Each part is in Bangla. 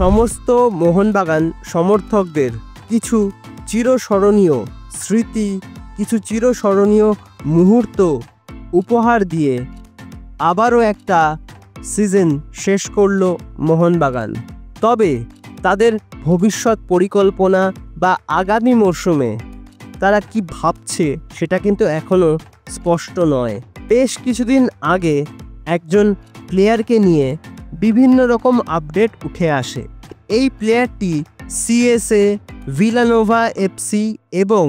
সমস্ত মোহনবাগান সমর্থকদের কিছু চিরস্মরণীয় স্মৃতি, কিছু চিরস্মরণীয় মুহূর্ত উপহার দিয়ে আবারও একটা সিজন শেষ করলো মোহনবাগান। তবে তাদের ভবিষ্যৎ পরিকল্পনা বা আগামী মরশুমে তারা কি ভাবছে সেটা কিন্তু এখনও স্পষ্ট নয়। বেশ কিছুদিন আগে একজন প্লেয়ারকে নিয়ে বিভিন্ন রকম আপডেট উঠে আসে। এই প্লেয়ারটি সিএসএ, ভিলানোভা এফসি এবং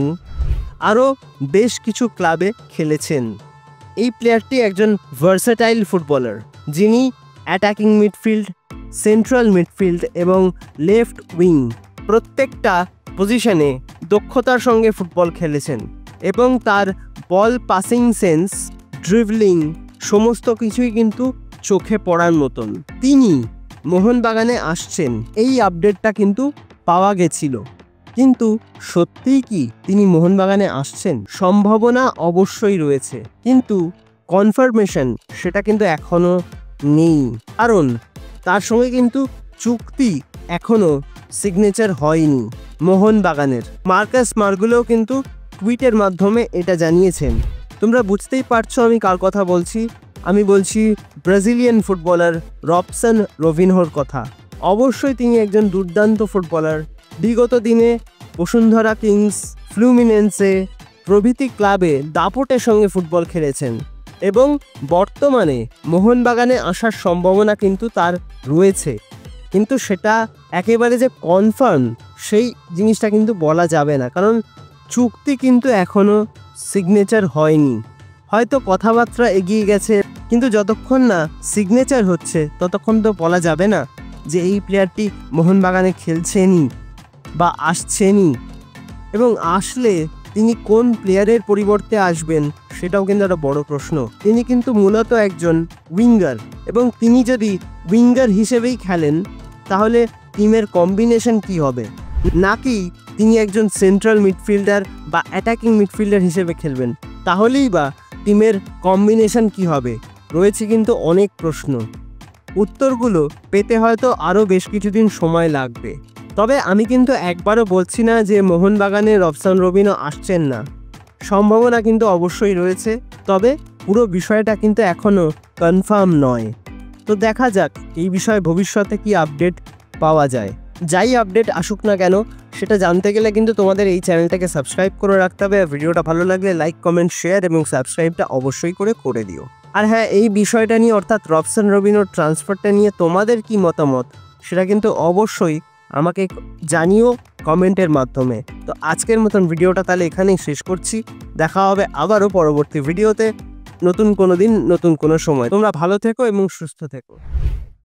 আরও বেশ কিছু ক্লাবে খেলেছেন। এই প্লেয়ারটি একজন ভার্সেটাইল ফুটবলার, যিনি অ্যাটাকিং মিডফিল্ড, সেন্ট্রাল মিডফিল্ড এবং লেফট উইং প্রত্যেকটা পজিশনে দক্ষতার সঙ্গে ফুটবল খেলেছেন এবং তার বল পাসিং সেন্স, ড্রিবলিং সমস্ত কিছুই কিন্তু চোখে পড়ার মতন। তিনি মোহনবাগানে আসছেন এই আপডেটটা কিন্তু পাওয়া গেছিল, কিন্তু সত্যিই কি তিনি মোহনবাগানে আসছেন? সম্ভাবনা অবশ্যই রয়েছে, কিন্তু কনফার্মেশন সেটা কিন্তু এখনও নেই, কারণ তার সঙ্গে কিন্তু চুক্তি এখনও সিগনেচার হয়নি মোহনবাগানের। মার্কাস মার্গুলোও কিন্তু টুইটের মাধ্যমে এটা জানিয়েছেন। তোমরা বুঝতেই পারছো আমি কার কথা বলছি। আমি বলছি ব্রাজিলিয়ান ফুটবলার রবসন রবিনহোর কথা। অবশ্যই তিনি একজন দুর্দান্ত ফুটবলার। বিগত দিনে বসুন্ধরা কিংস, ফ্লুমিনেন্সে প্রভৃতি ক্লাবে দাপটের সঙ্গে ফুটবল খেলেছেন এবং বর্তমানে মোহনবাগানে আসার সম্ভাবনা কিন্তু তার রয়েছে, কিন্তু সেটা একেবারে যে কনফার্ম সেই জিনিসটা কিন্তু বলা যাবে না, কারণ চুক্তি কিন্তু এখনও সিগনেচার হয়নি। হয়তো কথাবার্তা এগিয়ে গেছে, কিন্তু যতক্ষণ না সিগনেচার হচ্ছে ততক্ষণ তো বলা যাবে না যে এই প্লেয়ারটি মোহনবাগানে খেলছেনই বা আসছেনই, এবং আসলে তিনি কোন প্লেয়ারের পরিবর্তে আসবেন সেটাও কিন্তু একটা বড় প্রশ্ন। তিনি কিন্তু মূলত একজন উইঙ্গার, এবং তিনি যদি উইঙ্গার হিসেবেই খেলেন তাহলে টিমের কম্বিনেশন কি হবে, নাকি তিনি একজন সেন্ট্রাল মিডফিল্ডার বা অ্যাটাকিং মিডফিল্ডার হিসেবে খেলবেন, তাহলেই বা টিমের কম্বিনেশন কি হবে? রয়েছে কিন্তু অনেক প্রশ্ন। উত্তরগুলো পেতে হয়তো আরও বেশ কিছুদিন সময় লাগবে। তবে আমি কিন্তু একবারও বলছি না যে মোহনবাগানে রবসন রবিনহো আসছেন না, সম্ভাবনা কিন্তু অবশ্যই রয়েছে, তবে পুরো বিষয়টা কিন্তু এখনও কনফার্ম নয়। তো দেখা যাক এই বিষয়ে ভবিষ্যতে কি আপডেট পাওয়া যায়। যাই আপডেট আসুক না কেন, সেটা জানতে গেলে কিন্তু তোমাদের এই চ্যানেলটাকে সাবস্ক্রাইব করে রাখতে হবে। ভিডিওটা ভালো লাগলে লাইক, কমেন্ট, শেয়ার এবং সাবস্ক্রাইবটা অবশ্যই করে দিও। আর হ্যাঁ, এই বিষয়টা নিয়ে অর্থাৎ রবসন রবিনহোর ট্রান্সফারটা নিয়ে তোমাদের কি মতামত সেটা কিন্তু অবশ্যই আমাকে জানিও কমেন্টের মাধ্যমে। তো আজকের মতন ভিডিওটা তাহলে এখানেই শেষ করছি। দেখা হবে আবারও পরবর্তী ভিডিওতে, নতুন কোনো দিন, নতুন কোনো সময়। তোমরা ভালো থেকো এবং সুস্থ থেকো।